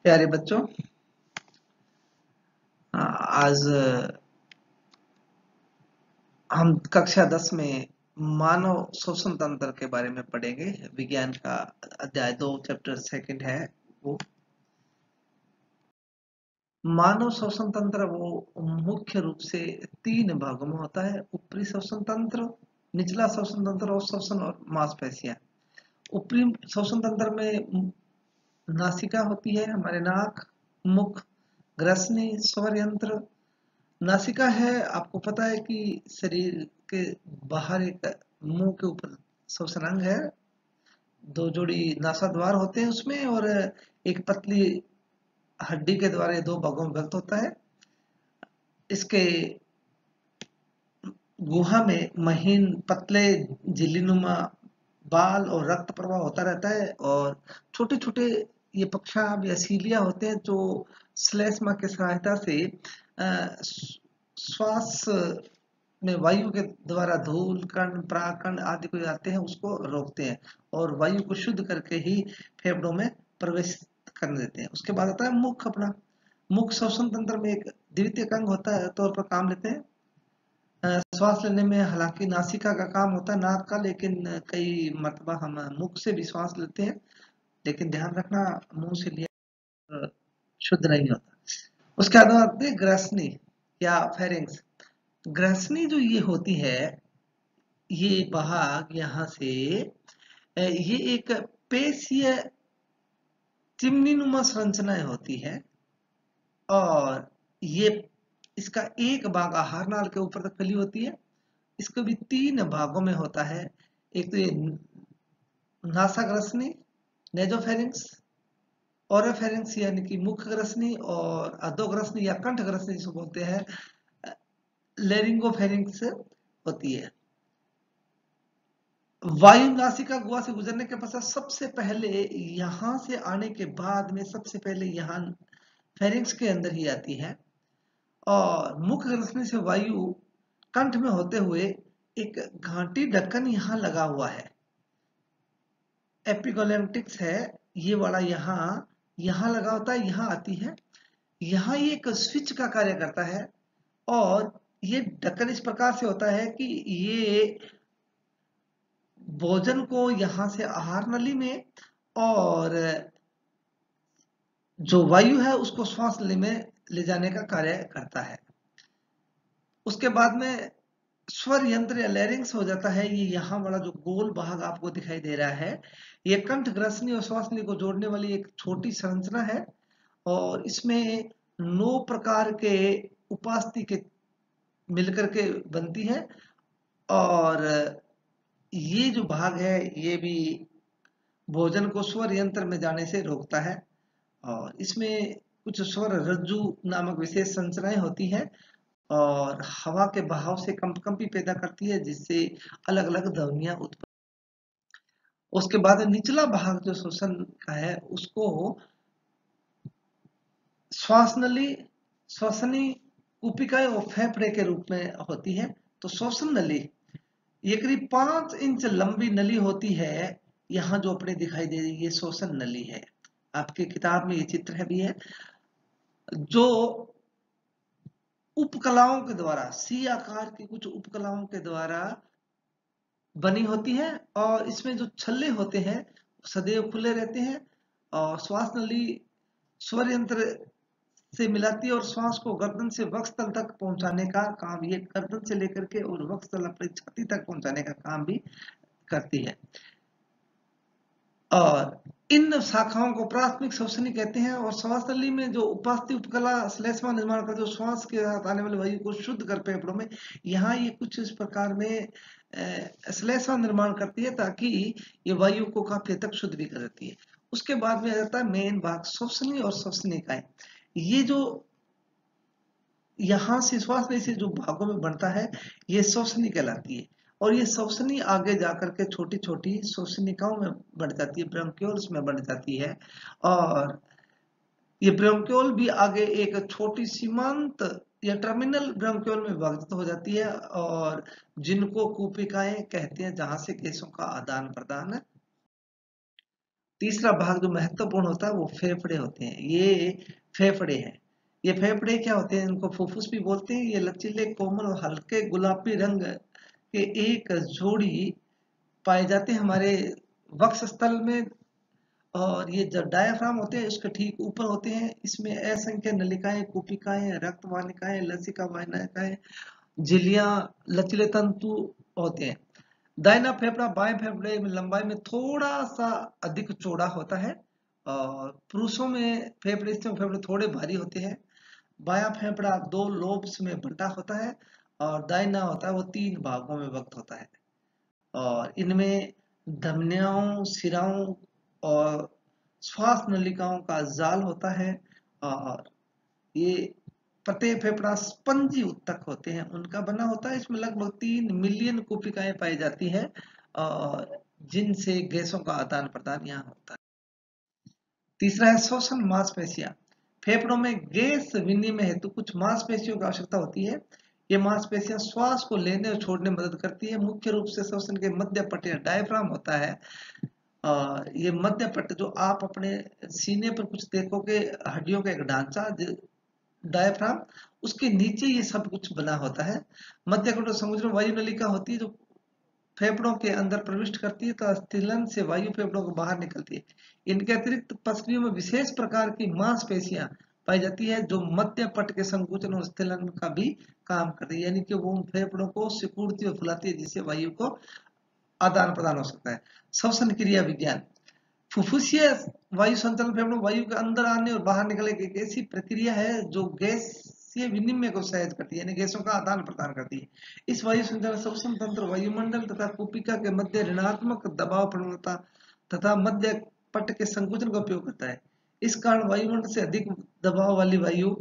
प्यारे बच्चों, आज हम कक्षा 10 में मानव श्वसन तंत्र के बारे में पढ़ेंगे। विज्ञान का अध्याय 2 चैप्टर सेकंड है वो। मानव श्वसन तंत्र वो मुख्य रूप से 3 भागों में होता है: ऊपरी श्वसन तंत्र, निचला श्वसन तंत्र और श्वसन और मांसपेशियां। ऊपरी श्वसन तंत्र में नासिका होती है, हमारे नाक, मुख, ग्रसनी, स्वर यंत्र। नासिका है, आपको पता है कि शरीर के बाहर एक मुंह के ऊपर श्वसनांग है, 2 जोड़ी नासाद्वार होते हैं उसमें, और एक पतली हड्डी के द्वारा ये 2 भागों में विभक्त होता है। इसके गुहा में महीन पतले झिल्लीनुमा बाल और रक्त प्रवाह होता रहता है, और छोटे छोटे ये पक्षाभ या सीलिया होते हैं जो श्लेष्मा की सहायता से श्वास में वायु के द्वारा धूल कण परागकण आदि को आते हैं उसको रोकते हैं और वायु को शुद्ध करके ही फेफड़ों में प्रवेश करने देते हैं। उसके बाद आता है मुख। अपना मुख श्वसन तंत्र में एक द्वितीयक अंग होता है तौर पर काम लेते हैं। श्वास लेने में हालांकि नासिका का काम होता है, नाक का, लेकिन कई मरतबा हम मुख से भी श्वास लेते हैं, लेकिन ध्यान रखना मुंह से लिया शुद्ध नहीं होता। उसके बाद आते हैं ग्रसनी या फेरिंग्स। ग्रसनी जो ये होती है, ये भाग यहाँ से ये एक पेशीय चिमनीनुमा संरचनाएं होती है, और ये इसका एक भाग आहार नाल के ऊपर तक फैली होती है। इसको भी 3 भागों में होता है। एक तो ये नासाग्रसनी, नेजोफेरिंक्स, ओरोफेरिंक्स यानी कि मुख ग्रसनी, और अधोग्रसनी या कंठ ग्रसनी जिसको बोलते हैं लेरिंगोफेरिंक्स होती है। वायु नासिका गुहा से गुजरने के पश्चात सबसे पहले यहां से आने के बाद में सबसे पहले यहाँ फेरिंक्स के अंदर ही आती है, और मुख ग्रसनी से वायु कंठ में होते हुए एक घाटी ढक्कन यहाँ लगा हुआ है, एपिगोलेंटिक्स है ये वाला, यहाँ लगा होता है, यहाँ आती है। यहाँ ये एक स्विच का कार्य करता है, और ये ढक्कन इस प्रकार से होता है कि ये भोजन को यहाँ से आहार नली में, और जो वायु है उसको श्वास नली में ले जाने का कार्य करता है। उसके बाद में स्वर यंत्र या लैरिंक्स हो जाता है। ये यहाँ वाला जो गोल भाग आपको दिखाई दे रहा है, ये कंठ ग्रसनी और श्वास नली को जोड़ने वाली एक छोटी संरचना है, और इसमें 9 प्रकार के उपास्थि के मिलकर के बनती है, और ये जो भाग है ये भी भोजन को स्वर यंत्र में जाने से रोकता है, और इसमें कुछ स्वर रज्जु नामक विशेष संरचनाएं होती है, और हवा के बहाव से कंपी पैदा करती है, जिससे अलग अलग ध्वनियां उत्पन्न। उसके बाद निचला भाग जो श्वसन का है उसको श्वास नली, श्वसनी कुपिकाएं और फेफड़े के रूप में होती है। तो श्वसन नली ये करीब 5 इंच लंबी नली होती है, यहाँ जो अपने दिखाई दे रही है ये श्वसन नली है। आपके किताब में ये चित्र है भी है, जो उपकलाओं के द्वारा, सी आकार की कुछ उपकलाओं के द्वारा बनी होती है, और इसमें जो छल्ले होते हैं सदैव खुले रहते हैं, और श्वास नली स्वर यंत्र से मिलाती है और श्वास को गर्दन से वक्षस्थल तक पहुंचाने का काम, ये गर्दन से लेकर के और वक्षस्थल अपनी छाती तक पहुंचाने का काम भी करती है। और इन शाखाओं को प्राथमिक श्वसनी कहते हैं, और श्वास नली में जो उपास्थि उपकला श्लेष्मा निर्माण कर जो श्वास के साथ आने वाली वायु को शुद्ध कर फेफड़ों में, यहाँ ये कुछ इस प्रकार में श्लेष्मा निर्माण करती है ताकि ये वायु को काफी हद तक शुद्ध भी कर देती है। उसके बाद में आ जाता है मेन भाग श्वसनी और श्वसनिकाएं। ये जो यहाँ से श्वास नली से जो भागों में बनता है ये श्वसनी कहलाती है, और ये श्वसनी आगे जाकर के छोटी छोटी श्वसनिकाओं में बढ़ जाती है, ब्रोंक्यूल्स में बढ़ जाती है, और ये ब्रोंक्यूल भी आगे एक छोटी सीमांत या टर्मिनल ब्रोंक्यूल में विभाजित हो जाती है, और जिनको कूपिकाएं कहते हैं, जहां से गैसों का आदान प्रदान तीसरा भाग जो महत्वपूर्ण होता है वो फेफड़े होते हैं। ये फेफड़े हैं। ये फेफड़े क्या होते हैं, इनको फुफ्फुस भी बोलते हैं। ये लचीले, कोमल और हल्के गुलाबी रंग के एक जोड़ी पाए जाते हैं हमारे वक्ष स्थल में। और ये जो डायाफ्राम होते हैं इसके ठीक ऊपर होते हैं। इसमें असंख्य नलिकाएं, कुपिकाएं, रक्त वाहिकाएं, लसिका वाहिकाएं, झिल्लियां, लचीले तंतु होते हैं। दाहिना फेफड़ा बाएं फेफड़े में लंबाई में थोड़ा सा अधिक चौड़ा होता है। और पुरुषों में फेफड़े, स्त्रियों में फेफड़े थोड़े भारी होते हैं। बायां फेफड़ा दो लोब्स में बंटा होता है और दाहिना होता है वो तीन भागों में विभक्त होता है। और इनमें धमनियों, शिराओं और श्वास नलिकाओं का जाल होता है। और ये प्रत्येक फेफड़ा स्पंजी उत्तक होते हैं उनका बना होता है। इसमें लगभग 3 मिलियन कोशिकाएं पाई जाती है और जिनसे गैसों का आदान प्रदान यहाँ होता है। तीसरा है श्वसन मांसपेशियां। फेफड़ों में गैस विनिमय हेतु कुछ मांसपेशियों की आवश्यकता होती है। ये मांसपेशियां श्वास को लेने और छोड़ने में मदद करती है। मुख्य रूप से श्वसन के मध्य पट्ट या डायफ्राम होता है। ये मध्य पट्ट जो आप अपने सीने पर कुछ देखोगे, हड्डियों का एक ढांचा डायफ्राम, उसके नीचे ये सब कुछ बना होता है। मध्य कटो समुद्र वायु नलिका होती है जो फेफड़ों के अंदर प्रविष्ट करती है तो स्थिलन से वायु फेफड़ों को बाहर निकलती है। इनके अतिरिक्त पसलियों में विशेष प्रकार की मांसपेशियां पाई जाती है जो मध्य पट के संकुचन और स्थिलन का भी काम करती है, यानी कि वो उन फेफड़ों को सिकुड़ती और फुलाती है जिससे वायु को आदान प्रदान हो सकता है। श्वसन क्रिया विज्ञान। फुफ्फुसीय वायु संचलन फेफड़ों वायु के अंदर आने और बाहर निकलने की एक ऐसी प्रक्रिया है जो गैसीय विनिमय को सहज करती है, यानी गैसों का आदान प्रदान करती है। इस वायु संचलन श्वसन तंत्र वायुमंडल तथा कुपिका के मध्य ऋणात्मक दबाव प्रवणता तथा मध्य पट के संकुचन का उपयोग करता है। इस कारण वायुमंडल से अधिक दबाव वाली वायु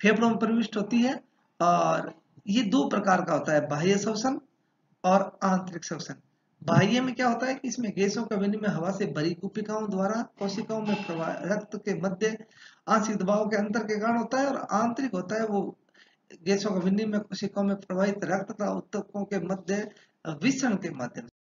फेफड़ों में प्रविष्ट होती है। और ये दो प्रकार का होता है, बाह्य श्वसन और आंतरिक श्वसन। बाह्य में क्या होता है कि इसमें गैसों का विनिमय हवा से भरी कुपिकाओं द्वारा कोशिकाओं में प्रवाह रक्त के मध्य आंशिक दबाव के अंतर के कारण होता है। और आंतरिक होता है वो गैसों का विनिमय कोशिकाओं में प्रवाहित रक्त तथा ऊतकों के मध्य विसरण के माध्यम